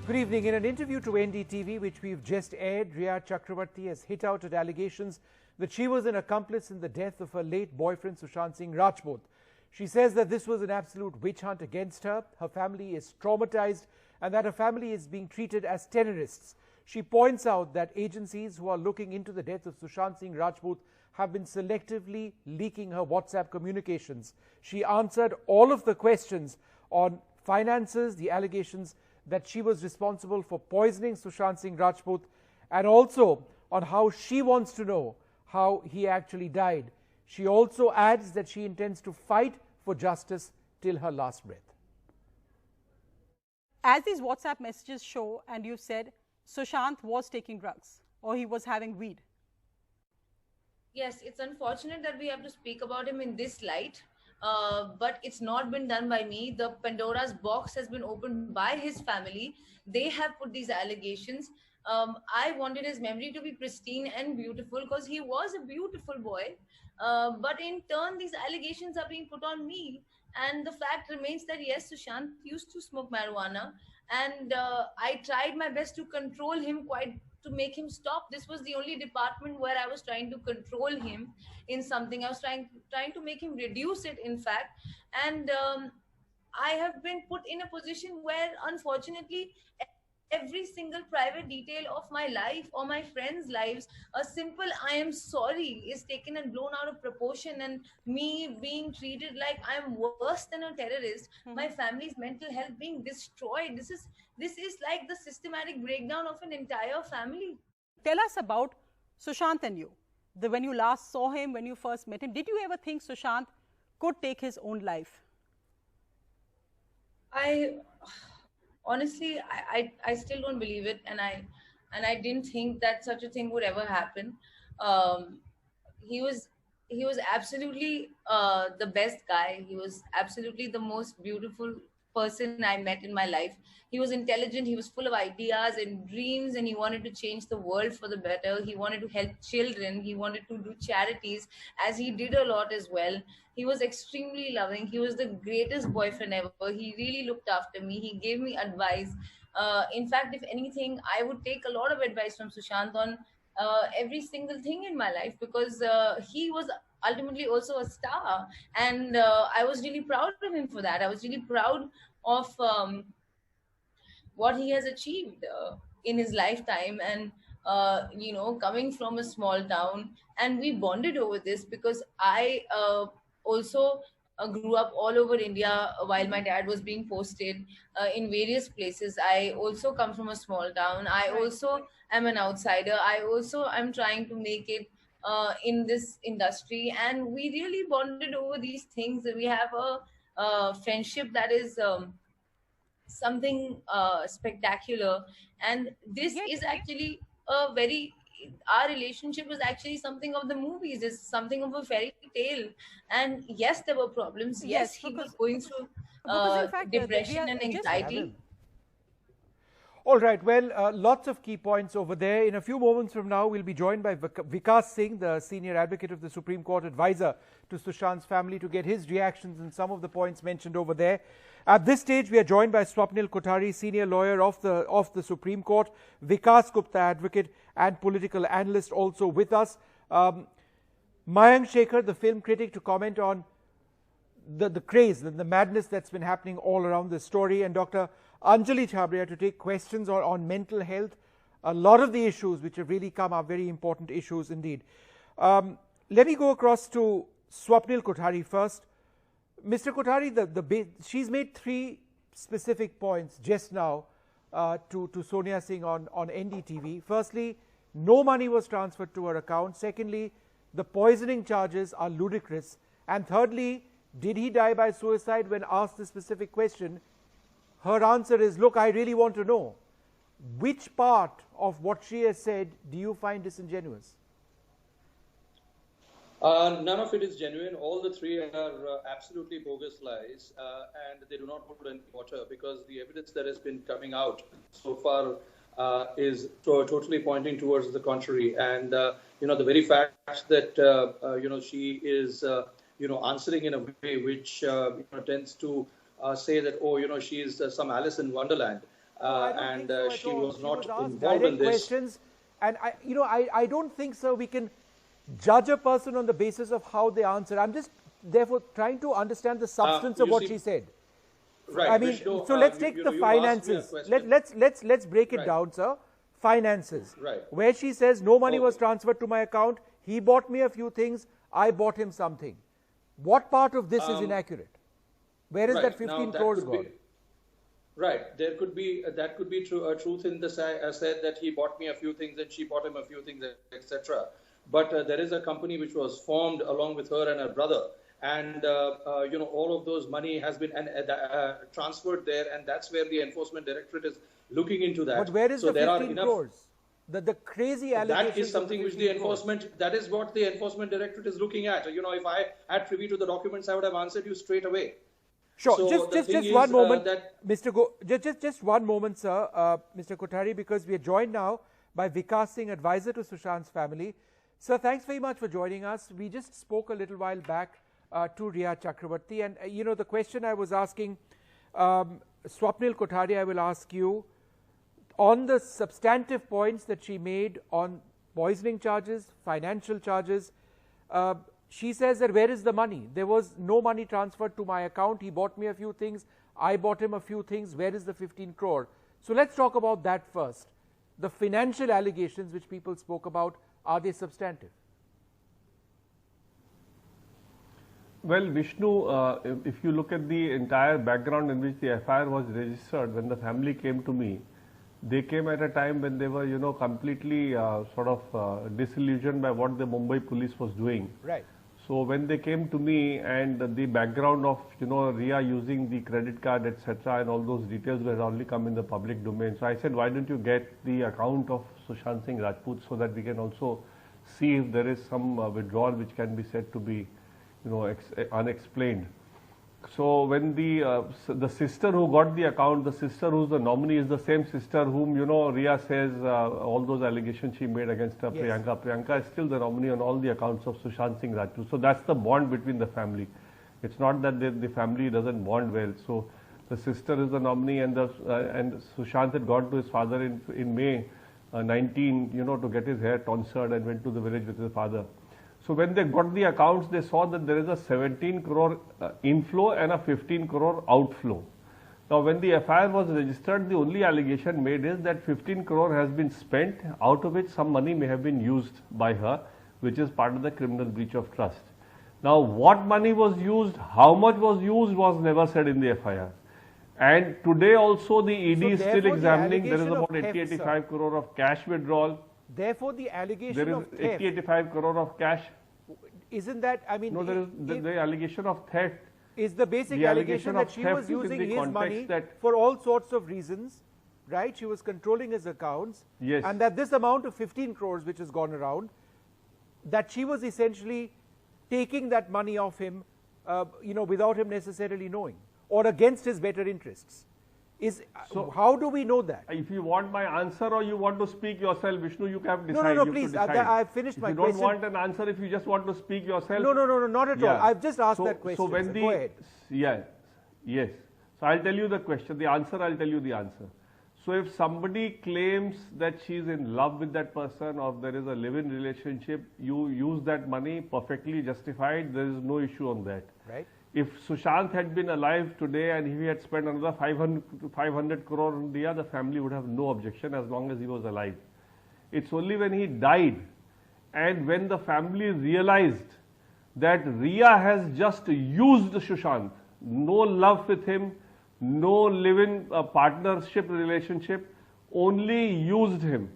Good evening. In an interview to NDTV, which we've just aired, Rhea Chakravarti has hit out at allegations that she was an accomplice in the death of her late boyfriend Sushant Singh Rajput. She says that this was an absolute witch hunt against her. Her family is traumatized and that her family is being treated as terrorists. She points out that agencies who are looking into the death of Sushant Singh Rajput have been selectively leaking her WhatsApp communications. She answered all of the questions on finances, the allegations that she was responsible for poisoning Sushant Singh Rajput, and also on how she wants to know how he actually died. She also adds that she intends to fight for justice till her last breath. As these WhatsApp messages show, and you said Sushant was taking drugs or he was having weed. Yes, it's unfortunate that we have to speak about him in this light. But it's not been done by me. The Pandora's box has been opened by his family. They have put these allegations. I wanted his memory to be pristine and beautiful because he was a beautiful boy. But in turn, these allegations are being put on me. And the fact remains that yes, Sushant used to smoke marijuana. And I tried my best to control him to make him stop. This was the only department where I was trying to control him in something. I was trying to make him reduce it, in fact. And I have been put in a position where, unfortunately, every single private detail of my life or my friends' lives, a simple "I am sorry" is taken and blown out of proportion, and me being treated like I am worse than a terrorist, my family's mental health being destroyed. This is like the systematic breakdown of an entire family. Tell us about Sushant and you. When you last saw him, when you first met him, did you ever think Sushant could take his own life? Honestly, I still don't believe it, and I didn't think that such a thing would ever happen. He was absolutely the best guy. He was absolutely the most beautiful person I met in my life. He was intelligent. He was full of ideas and dreams, and he wanted to change the world for the better. He wanted to help children. He wanted to do charities, as he did a lot as well. He was extremely loving. He was the greatest boyfriend ever. He really looked after me. He gave me advice. In fact, if anything, I would take a lot of advice from Sushant on every single thing in my life, because he was ultimately also a star, and I was really proud of him for that. I was really proud of what he has achieved in his lifetime, and coming from a small town, and we bonded over this because I also grew up all over India while my dad was being posted in various places. I also come from a small town. I also am an outsider. I also am trying to make it in this industry, and we really bonded over these things. We have a friendship that is something spectacular, and this is actually a very our relationship is actually something of the movies. It's something of a fairy tale. And yes, there were problems. Yes, he was going through depression and anxiety. All right, well, lots of key points over there. In a few moments from now, we'll be joined by Vikas Singh, the senior advocate of the Supreme Court, advisor to Sushant's family, to get his reactions on some of the points mentioned over there. At this stage, we are joined by Swapnil Kothari, senior lawyer of the Supreme Court, Vikas Gupta, advocate and political analyst, also with us. Mayank Shekhar, the film critic, to comment on the craze, the madness that's been happening all around this story, and Dr. Anjali Chhabria to take questions on mental health. A lot of the issues which have really come are very important issues indeed. Let me go across to Swapnil Kothari first. Mr. Kothari, she's made three specific points just now to Sonia Singh on NDTV. Firstly, no money was transferred to her account. Secondly, the poisoning charges are ludicrous. And thirdly, did he die by suicide? When asked the specific question, her answer is, look, I really want to know. Which part of what she has said do you find disingenuous? None of it is genuine. All the three are absolutely bogus lies, and they do not hold any water, because the evidence that has been coming out so far is totally pointing towards the contrary. And the very fact that she is answering in a way which tends to say that she is some Alice in Wonderland. I don't and think so at she all. was She not was asked involved in direct this. questions, and I don't think, sir, we can judge a person on the basis of how they answer. I'm just therefore trying to understand the substance of you what see- she said. Right, I mean, Vishnu, so let's you- take you the know, you asked me a finances. question. Let's break it Right. down, sir. Finances. Right. Where she says no money was Okay. transferred to my account. He bought me a few things. I bought him something. What part of this is inaccurate? Where is Right. that Now, 15 that crores could be- gone? Right, there could be that could be true, truth in the said that he bought me a few things and she bought him a few things, etc. But there is a company which was formed along with her and her brother, and all of those money has been transferred there, and that's where the enforcement directorate is looking into that. But where is so the there are 15 enough. crores? The crazy allegations. That is of something the which 15 the crores. enforcement, that is what the enforcement directorate is looking at. If I had privy to the documents, I would have answered you straight away. Sure. So the just thing one is, moment, that- just one moment, sir, Mr. Kothari, because we are joined now by Vikas Singh, advisor to Sushant's family. Sir, thanks very much for joining us. We just spoke a little while back to Riya Chakrabarti, and the question I was asking Swapnil Kothari, I will ask you on the substantive points that she made on poisoning charges, financial charges. She says that where is the money? There was no money transferred to my account. He bought me a few things. I bought him a few things. Where is the 15 crore? So let's talk about that first. The financial allegations which people spoke about, are they substantive? Well, Vishnu, if you look at the entire background in which the FIR was registered, when the family came to me, they came at a time when they were, completely disillusioned by what the Mumbai police was doing. Right. So when they came to me and the background of, Riya using the credit card, etc., and all those details were only come in the public domain. So I said, why don't you get the account of Sushant Singh Rajput so that we can also see if there is some withdrawal which can be said to be, unexplained. So when the sister who got the account, the sister who's the nominee is the same sister whom, Riya says all those allegations she made against her, Yes. Priyanka. Priyanka is still the nominee on all the accounts of Sushant Singh Rajput. So that's the bond between the family. It's not that the family doesn't bond well. So the sister is the nominee, and Sushant had gone to his father in May 19, to get his hair tonsured, and went to the village with his father. So when they got the accounts, they saw that there is a 17 crore inflow and a 15 crore outflow. Now, when the FIR was registered, the only allegation made is that 15 crore has been spent, out of which some money may have been used by her, which is part of the criminal breach of trust. Now, what money was used, how much was used, was never said in the FIR. And today also the ED So is still therefore, the examining. There is allegation of about theft, 80-85 crore of cash withdrawal. Therefore, the allegation There is of theft, 80-85 crore of cash. isn't that, I mean, No, there is the allegation of theft. is the basic the allegation allegation that of she theft was is in using the his context money that- for all sorts of reasons, right? She was controlling his accounts. Yes. And that this amount of 15 crores which has gone around, that she was essentially taking that money off him, without him necessarily knowing, or against his better interests. So- How do we know that? If you want my answer or you want to speak yourself, Vishnu, you can decide. No, You have to please. decide. I've finished my If question. you don't want an answer, if you just want to speak yourself. No, not at all. Yeah. I've just asked So- that question. So when sir. the Go ahead. yes. So I'll tell you the question. The answer, I'll tell you the answer. So if somebody claims that she's in love with that person, or there is a live-in relationship, you use that money, perfectly justified. There is no issue on that. Right. If Sushant had been alive today and he had spent another 500 crore on Riya, the family would have no objection as long as he was alive. It's only when he died and when the family realized that Riya has just used Sushant, no love with him, no live-in partnership relationship, only used him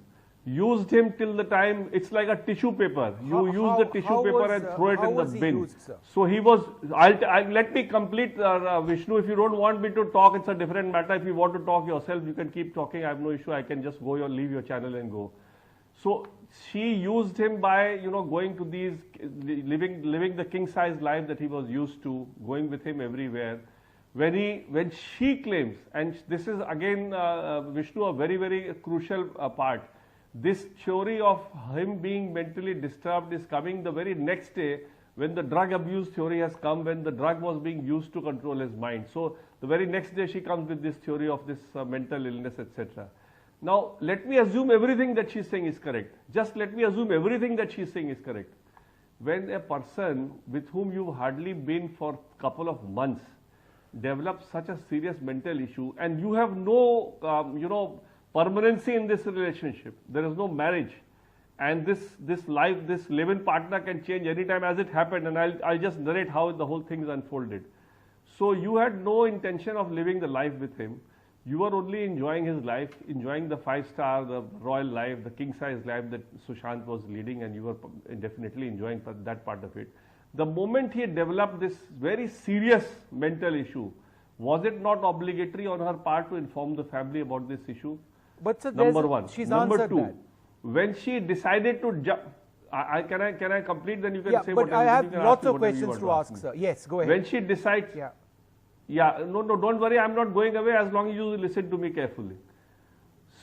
till the time, it's like a tissue paper. You use the tissue paper and throw it in the bin. Used, sir? So he was, let me complete, Vishnu. If you don't want me to talk, it's a different matter. If you want to talk yourself, you can keep talking. I have no issue. I can just go or leave your channel and go. So she used him by, going to these, living the king-size life that he was used to, going with him everywhere. When she claims, and this is again, Vishnu, a very, very crucial part. This theory of him being mentally disturbed is coming the very next day when the drug abuse theory has come, when the drug was being used to control his mind. So The very next day she comes with this theory of this mental illness, etc. Now, let me assume everything that she's saying is correct. Just let me assume everything that she's saying is correct. When a person with whom you've hardly been for a couple of months develops such a serious mental issue, and you have no, permanency in this relationship, there is no marriage, and this live-in partner can change anytime as it happened, and I'll just narrate how the whole thing is unfolded. So you had no intention of living the life with him. You were only enjoying his life, enjoying the 5-star, the royal life, the king-size life that Sushant was leading, and you were definitely enjoying that part of it. The moment he developed this very serious mental issue, was it not obligatory on her part to inform the family about this issue? But sir, number one. She's number two, that. When she decided to jump, can I complete? Then you can say but whatever. I have lots of questions to ask, sir. Yes, go ahead. When she decides, no, don't worry, I'm not going away as long as you listen to me carefully.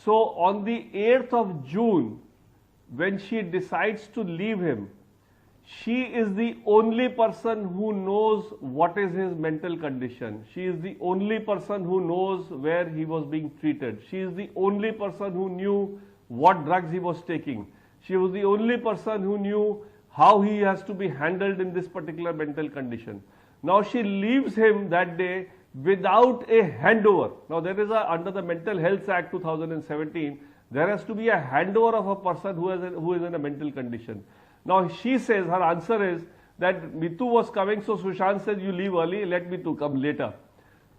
So on the 8th of June, when she decides to leave him, she is the only person who knows what is his mental condition. She is the only person who knows where he was being treated. She is the only person who knew what drugs he was taking. She was the only person who knew how he has to be handled in this particular mental condition. Now she leaves him that day without a handover. Now there is under the Mental Health Act 2017, there has to be a handover of a person who is in a mental condition. Now she says, her answer is that Mitu was coming, so Sushant said, you leave early, let Mitu come later.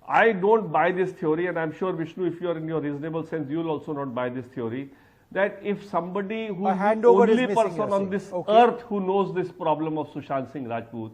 I don't buy this theory, and I'm sure Vishnu, if you are in your reasonable sense, you will also not buy this theory, that if somebody who is the only person on this earth who knows this problem of Sushant Singh Rajput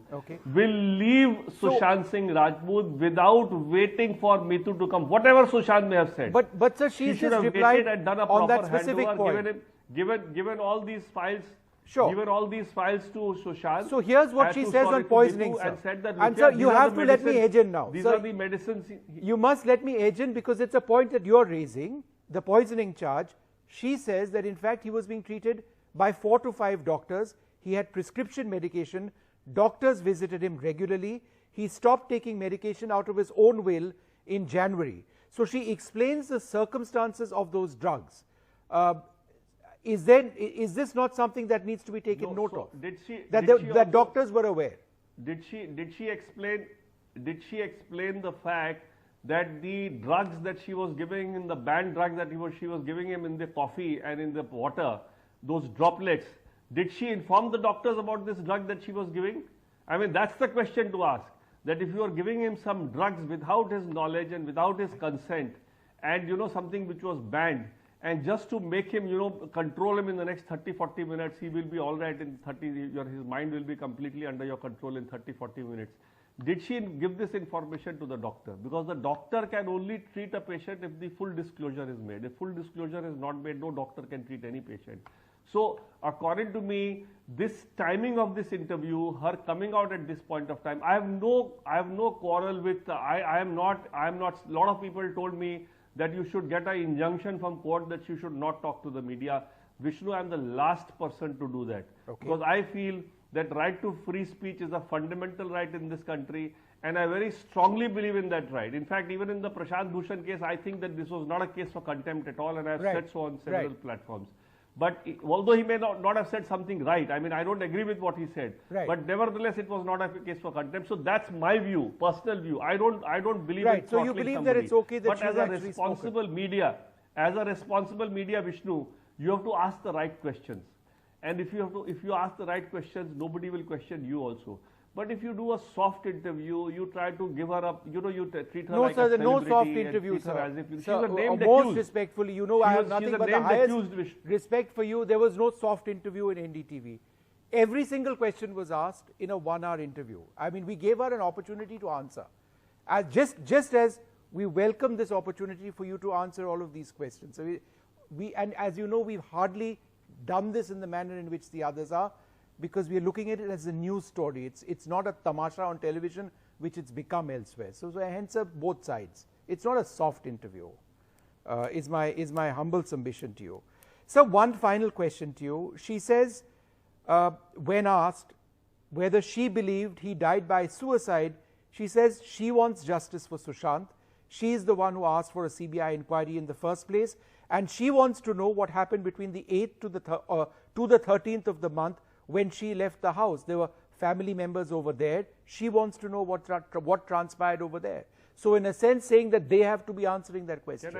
will leave Sushant Singh Rajput without waiting for Mitu to come, whatever Sushant may have said. But sir, she should have waited and done a proper handover, given all these files. Given all these files to Sushant. So here's what she says on poisoning, sir. And said that, and sir, you have to let me edge in now. These are the medicines. You must let me edge in because it's a point that you're raising, the poisoning charge. She says that in fact he was being treated by 4 to 5 doctors. He had prescription medication. Doctors visited him regularly. He stopped taking medication out of his own will in January. So she explains the circumstances of those drugs. Is this not something that needs to be taken note of? That doctors were aware? Did she explain the fact that the drugs that she was giving in the banned drugs that she was giving him in the coffee and in the water, those droplets, did she inform the doctors about this drug that she was giving? I mean, that's the question to ask. That if you are giving him some drugs without his knowledge and without his consent, and something which was banned, and just to make him, control him in the next 30-40 minutes, he will be all right in 30, his mind will be completely under your control in 30-40 minutes. Did she give this information to the doctor? Because the doctor can only treat a patient if the full disclosure is made. If full disclosure is not made, no doctor can treat any patient. So, according to me, this timing of this interview, her coming out at this point of time, I have no quarrel with, I am not, a lot of people told me that you should get an injunction from court that you should not talk to the media. Vishnu, I am the last person to do that. Because I feel that right to free speech is a fundamental right in this country, and I very strongly believe in that right. In fact, even in the Prashant Bhushan case, I think that this was not a case for contempt at all, and I have said so on several platforms. But although he may not have said something right, I mean, I don't agree with what he said, but nevertheless, it was not a case for contempt. So that's my view, personal view. I don't believe in so you believe that it's okay that but as a responsible media, Vishnu, you have to ask the right questions. And if you ask the right questions, nobody will question you also. But if you do a soft interview, you try to give her up, you treat her like a celebrity. No, sir, no soft interview, sir. As if she's a named most accused. Respectfully, I have nothing but the highest respect for you. There was no soft interview in NDTV. Every single question was asked in a 1-hour interview. I mean, we gave her an opportunity to answer. Just as we welcome this opportunity for you to answer all of these questions. So and as you know, we've hardly done this in the manner in which the others are, because we are looking at it as a news story. It's not a tamasha on television, which it's become elsewhere. So hence both sides. It's not a soft interview, is my humble submission to you. So one final question to you. She says, when asked whether she believed he died by suicide, She says she wants justice for Sushant. She is the one who asked for a CBI inquiry in the first place, and she wants to know what happened between the 8th to the 13th of the month when she left the house. There were family members over there. She wants to know what transpired over there. So in a sense, saying that they have to be answering that question.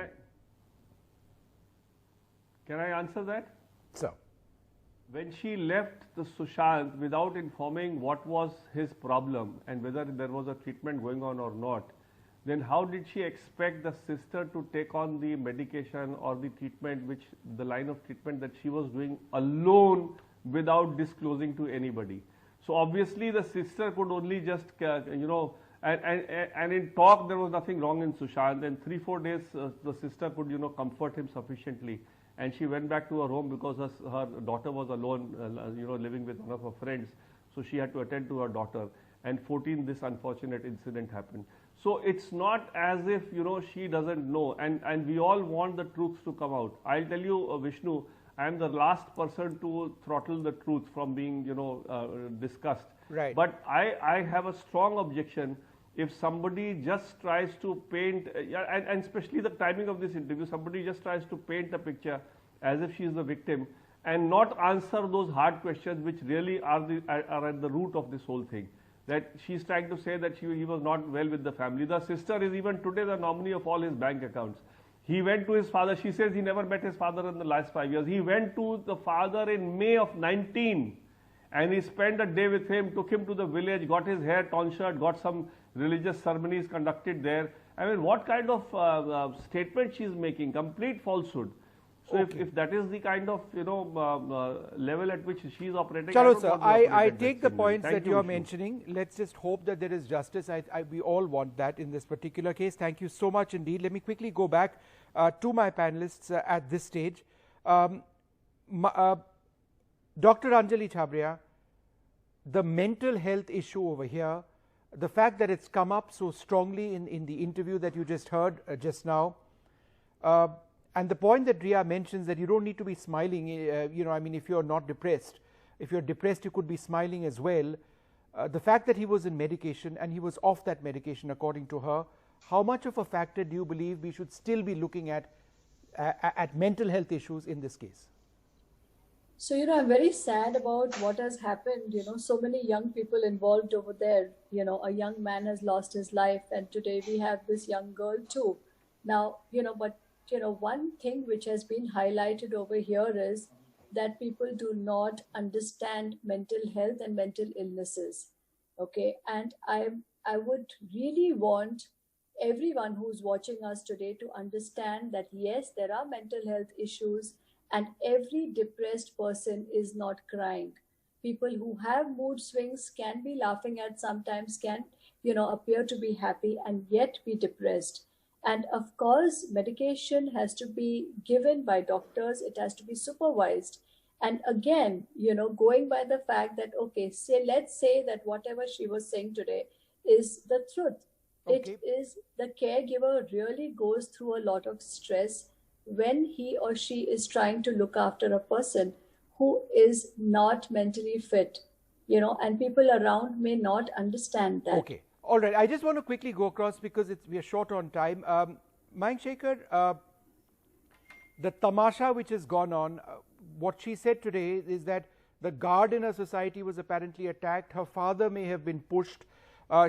Can I answer that? So, when she left the Sushant without informing what was his problem and whether there was a treatment going on or not, then how did she expect the sister to take on the medication or the treatment, the line of treatment that she was doing alone without disclosing to anybody? So obviously the sister could only just, and in talk there was nothing wrong in Sushant, and 3-4 days the sister could, comfort him sufficiently. And she went back to her home because her daughter was alone, living with one of her friends. So she had to attend to her daughter. And 14th, this unfortunate incident happened. So it's not as if, she doesn't know. And we all want the truth to come out. I'll tell you, Vishnu, I am the last person to throttle the truth from being, discussed. Right. But I have a strong objection if somebody just tries to paint, and especially the timing of this interview, somebody just tries to paint a picture as if she is the victim and not answer those hard questions which really are at the root of this whole thing. That she's trying to say that he was not well with the family. The sister is even today the nominee of all his bank accounts. He went to his father. She says he never met his father in the last 5 years. He went to the father in May of 19 and he spent a day with him, took him to the village, got his hair tonsured, got some religious ceremonies conducted there. I mean, what kind of statement she is making? Complete falsehood. So Okay. if that is the kind of level at which she is operating, Chalo, don't sir, want to operate I at take that the same points level. that Thank you are Vishnu. mentioning. Let's just hope that there is justice. We all want that in this particular case. Thank you so much indeed. Let me quickly go back to my panelists at this stage. Dr. Anjali Chhabria, the mental health issue over here, the fact that it's come up so strongly in the interview that you just heard just now, and the point that Riya mentions that you don't need to be smiling, if you're not depressed. If you're depressed, you could be smiling as well. The fact that he was in medication and he was off that medication, according to her, how much of a factor do you believe we should still be looking at mental health issues in this case? So, I'm very sad about what has happened. So many young people involved over there. A young man has lost his life, and today we have this young girl too. Now, one thing which has been highlighted over here is that people do not understand mental health and mental illnesses. Okay. And I would really want everyone who's watching us today to understand that yes, there are mental health issues, and every depressed person is not crying. People who have mood swings can be laughing at sometimes, can, appear to be happy and yet be depressed. And of course, medication has to be given by doctors. It has to be supervised. And again, going by the fact that, okay, let's say that whatever she was saying today is the truth. Okay. It is the caregiver really goes through a lot of stress when he or she is trying to look after a person who is not mentally fit, and people around may not understand that. Okay. All right. I just want to quickly go across because we are short on time. Mayank Shekhar, the tamasha which has gone on, what she said today is that the guard in her society was apparently attacked. Her father may have been pushed.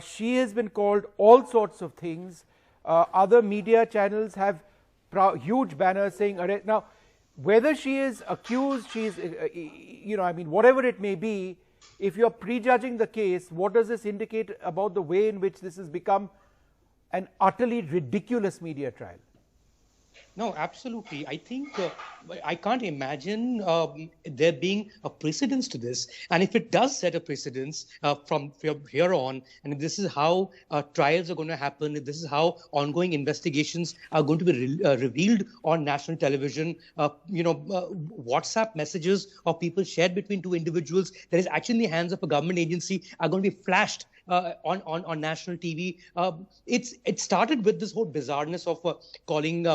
She has been called all sorts of things. Other media channels have huge banners saying, now, whether she is accused, whatever it may be, if you're prejudging the case, what does this indicate about the way in which this has become an utterly ridiculous media trial? No, absolutely. I think I can't imagine there being a precedence to this. And if it does set a precedence from here on, and if this is how trials are going to happen, if this is how ongoing investigations are going to be revealed on national television, WhatsApp messages of people shared between two individuals that is actually in the hands of a government agency are going to be flashed on national TV. It started with this whole bizarreness of calling,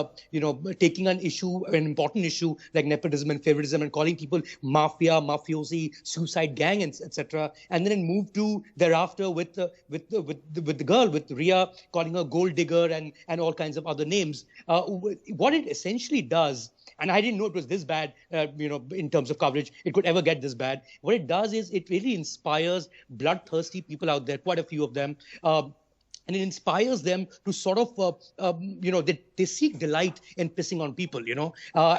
taking an issue, an important issue like nepotism and favoritism, and calling people mafia, mafiosi, suicide gang, etc. And then it moved to thereafter with the girl, with Ria, calling her gold digger and all kinds of other names. What it essentially does, and I didn't know it was this bad, in terms of coverage, it could ever get this bad. What it does is it really inspires bloodthirsty people out there, quite a few of them. And it inspires them to sort of, they seek delight in pissing on people,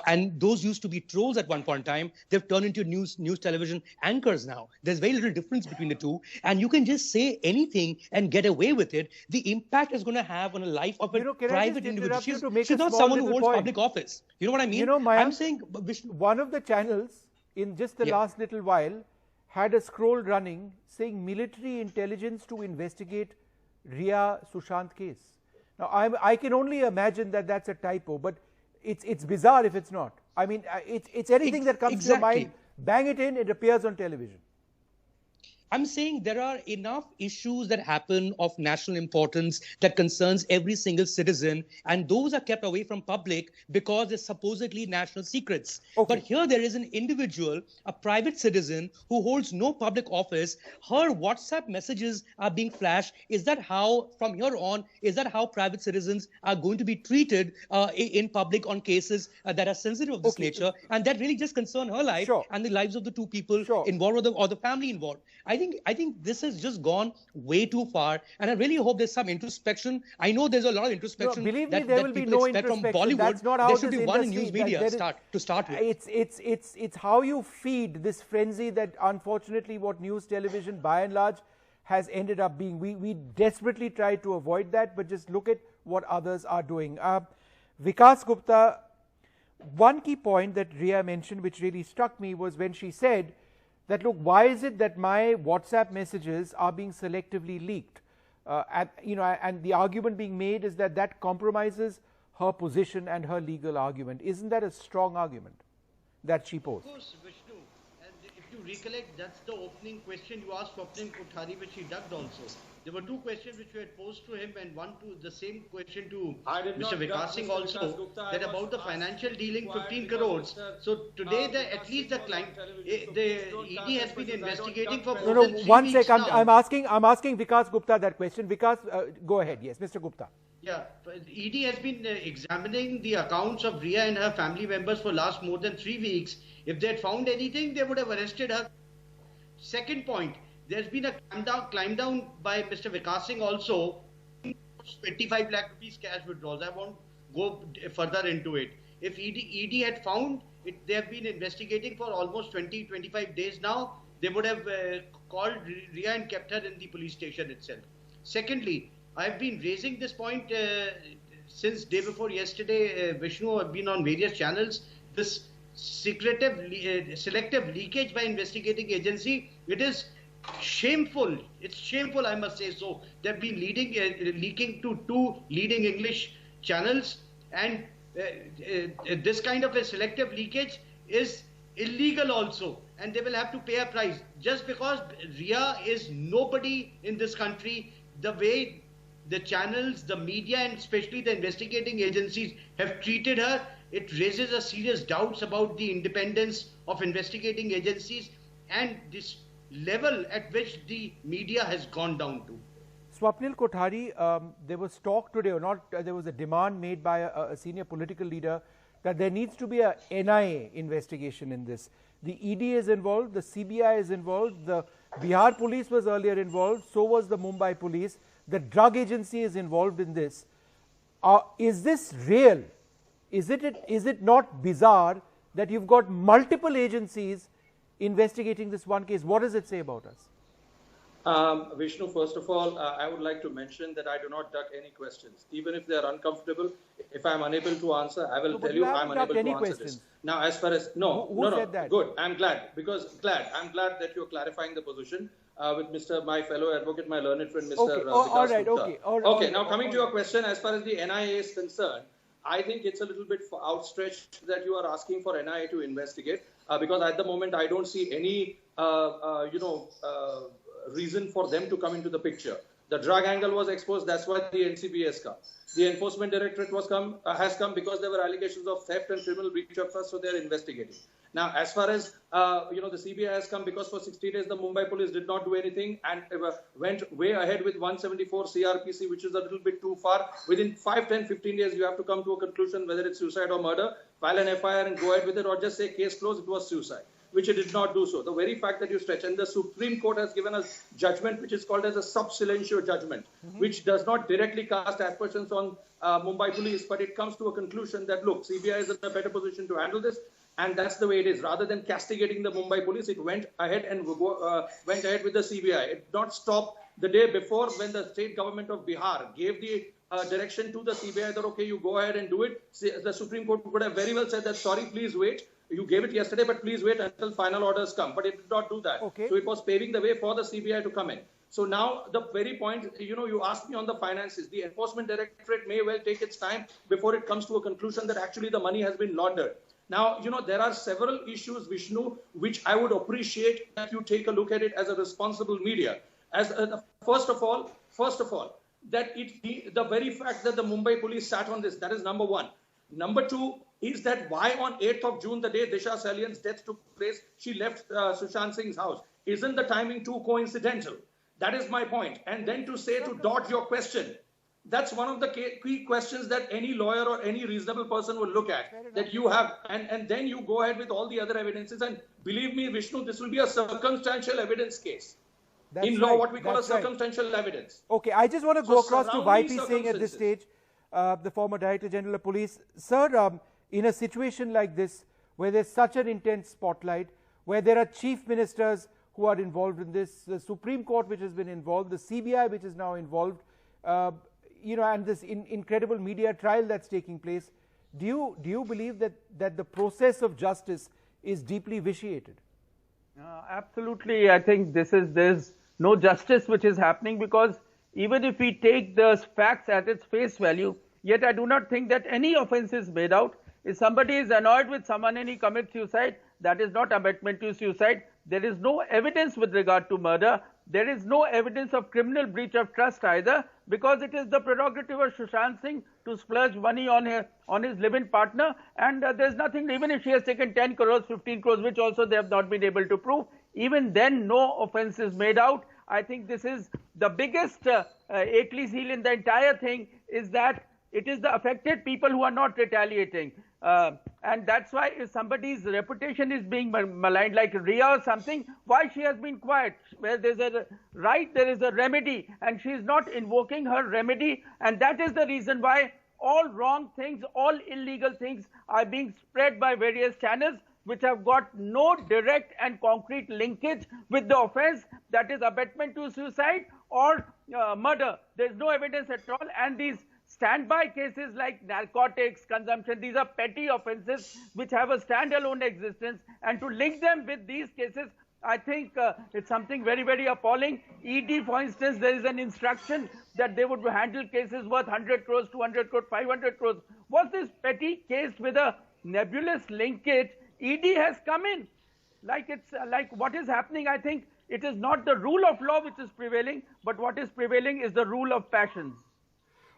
and those used to be trolls at one point in time. They've turned into news television anchors now. There's very little difference between the two. And you can just say anything and get away with it. The impact is going to have on a life of a private individual. She's not someone who holds public office. You know what I mean? Mayank, I'm saying one of the channels in just the last little while had a scroll running saying military intelligence to investigate Ria Sushant case. Now, I can only imagine that that's a typo, but it's bizarre if it's not. I mean, it's anything that comes to your mind, bang it in, it appears on television. I'm saying there are enough issues that happen of national importance that concerns every single citizen, and those are kept away from public because they're supposedly national secrets. Okay. But here there is an individual, a private citizen who holds no public office. Her WhatsApp messages are being flashed. Is that how, from here on, is that how private citizens are going to be treated in public on cases that are sensitive of this nature? And that really just concern her life and the lives of the two people involved or the family involved. I think this has just gone way too far, and I really hope there's some introspection. I know there's a lot of introspection. No, believe me, there will be no introspection from Bollywood. That's not how there should be one in news media to start with. It's how you feed this frenzy that unfortunately what news television by and large has ended up being. We desperately try to avoid that, but just look at what others are doing. Vikas Gupta, one key point that Ria mentioned which really struck me was when she said that, look, why is it that my WhatsApp messages are being selectively leaked? And the argument being made is that that compromises her position and her legal argument. Isn't that a strong argument that she posed? Of course, Vishnu. And if you recollect, that's the opening question you asked Swapnil Kothari, which he ducked also. There were two questions which we had posed to him, and one to the same question to Mr. Vikas Singh also, that about the financial dealing 15 crores. So today, at least the ED has been investigating for more than 3 one weeks sec. now. I'm asking Vikas Gupta that question. Vikas, go ahead. Yes, Mr. Gupta. Yeah, ED has been examining the accounts of Ria and her family members for last more than 3 weeks. If they had found anything, they would have arrested her. Second point, there's been a climb down by Mr. Vikas Singh also, 25 lakh rupees cash withdrawals. I won't go further into it. If ED had found it, they have been investigating for almost 20-25 days now. They would have called Ria and kept her in the police station itself. Secondly, I've been raising this point since day before yesterday. Vishnu, have been on various channels. This secretive, selective leakage by investigating agency, it is shameful. It's shameful, I must say so. They've been leaking to 2 leading English channels, and this kind of a selective leakage is illegal also, and they will have to pay a price. Just because Ria is nobody in this country, the way the channels, the media, and especially the investigating agencies have treated her, it raises a serious doubts about the independence of investigating agencies and this level at which the media has gone down to. Swapnil Kothari, there was talk today, or not, there was a demand made by a senior political leader that there needs to be a NIA investigation in this. The ED is involved, the CBI is involved, the Bihar police was earlier involved, so was the Mumbai police, the drug agency is involved in this. Is this real? Is it not bizarre that you've got multiple agencies investigating this one case? What does it say about us? Vishnu, first of all, I would like to mention that I do not duck any questions. Even if they are uncomfortable, if I am unable to answer, I will tell you I am unable to answer this. Now, as far as, Who said that? Good. I'm glad, I'm glad that you're clarifying the position with my fellow advocate, my learned friend, Mr. Vikas Gupta. Okay, now coming to your question, as far as the NIA is concerned, I think it's a little bit outstretched that you are asking for NIA to investigate because at the moment I don't see any, reason for them to come into the picture. The drug angle was exposed. That's why the NCB has come. The Enforcement Directorate has come because there were allegations of theft and criminal breach of trust, so they are investigating. Now, as far as the CBI has come because for 60 days the Mumbai police did not do anything and went way ahead with 174 CRPC, which is a little bit too far. Within 5, 10, 15 days, you have to come to a conclusion whether it's suicide or murder, file an FIR and go ahead with it, or just say case closed, it was suicide, which it did not do so. The very fact that you stretch, and the Supreme Court has given us judgment which is called as a sub silentio judgment, which does not directly cast aspersions on Mumbai police, but it comes to a conclusion that, look, CBI is in a better position to handle this, and that's the way it is. Rather than castigating the Mumbai police, it went ahead and went ahead with the CBI. It did not stop the day before when the state government of Bihar gave the direction to the CBI that, okay, you go ahead and do it. The Supreme Court could have very well said that, sorry, please wait. You gave it yesterday, but please wait until final orders come. But it did not do that. Okay. So it was paving the way for the CBI to come in. So now the very point, you asked me on the finances. The Enforcement Directorate may well take its time before it comes to a conclusion that actually the money has been laundered. Now, there are several issues, Vishnu, which I would appreciate that you take a look at it as a responsible media. As first of all, that the very fact that the Mumbai police sat on this, that is number one. Number two is that why on 8th of June, the day Disha Salian's death took place, she left Sushant Singh's house. Isn't the timing too coincidental? That is my point. And then to say, to dodge your question, that's one of the key questions that any lawyer or any reasonable person will look at, that you have, and then you go ahead with all the other evidences. And believe me, Vishnu, this will be a circumstantial evidence case. That's in law, right. what we call That's a circumstantial evidence. Okay, I just want to go across to surrounding YP Singh at this stage, the former Director General of Police. Sir, in a situation like this, where there's such an intense spotlight, where there are chief ministers who are involved in this, the Supreme Court which has been involved, the CBI which is now involved, and this incredible media trial that's taking place, do you believe that the process of justice is deeply vitiated? Absolutely. I think there's no justice which is happening, because even if we take the facts at its face value, yet I do not think that any offense is made out. If somebody is annoyed with someone and he commits suicide, that is not abetment to suicide. There is no evidence with regard to murder. There is no evidence of criminal breach of trust either, because it is the prerogative of Sushant Singh to splurge money on his live-in partner, and there's nothing, even if she has taken 10 crores, 15 crores, which also they have not been able to prove, even then no offense is made out. I think this is the biggest Achilles heel in the entire thing, is that it is the affected people who are not retaliating. And that's why if somebody's reputation is being maligned, like Ria or something, why she has been quiet? Where there's a right, there is a remedy, and she is not invoking her remedy. And that is the reason why all wrong things, all illegal things are being spread by various channels, which have got no direct and concrete linkage with the offense, that is abetment to suicide or murder. There's no evidence at all. And these standby cases like narcotics consumption, these are petty offenses which have a standalone existence, and to link them with these cases, I think it's something very, very appalling. ED, for instance, there is an instruction that they would handle cases worth 100 crores, 200 crores, 500 crores. Was this petty case with a nebulous linkage? ED has come in. Like what is happening, I think it is not the rule of law which is prevailing, but what is prevailing is the rule of passions.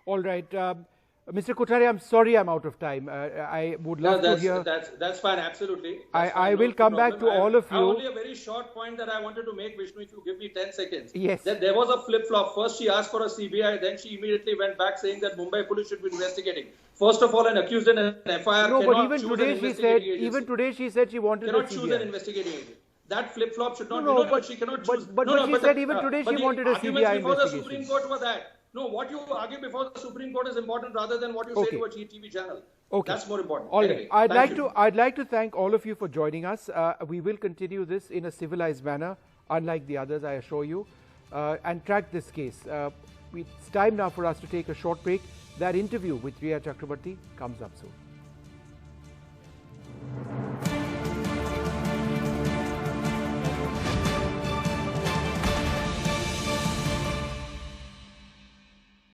All right. Mr. Kothari, I'm sorry I'm out of time. I would love to hear. That's fine, absolutely. I will come back to all of you. Only a very short point that I wanted to make, Vishnu, if you give me 10 seconds. Yes. That there was a flip-flop. First she asked for a CBI, then she immediately went back saying that Mumbai police should be investigating. First of all, an accused in an FIR no, cannot but even today she said she wanted a CBI. Cannot choose an investigating agent. That flip-flop should not be. But she cannot choose. But she said even today she wanted a CBI investigation. Before the Supreme Court were that. No, what you argue before the Supreme Court is important rather than what you say to a GTV channel. Okay. That's more important. All anyway, right. I'd like to thank all of you for joining us. We will continue this in a civilized manner, unlike the others, I assure you, and track this case. It's time now for us to take a short break. That interview with Ria Chakrabarti comes up soon.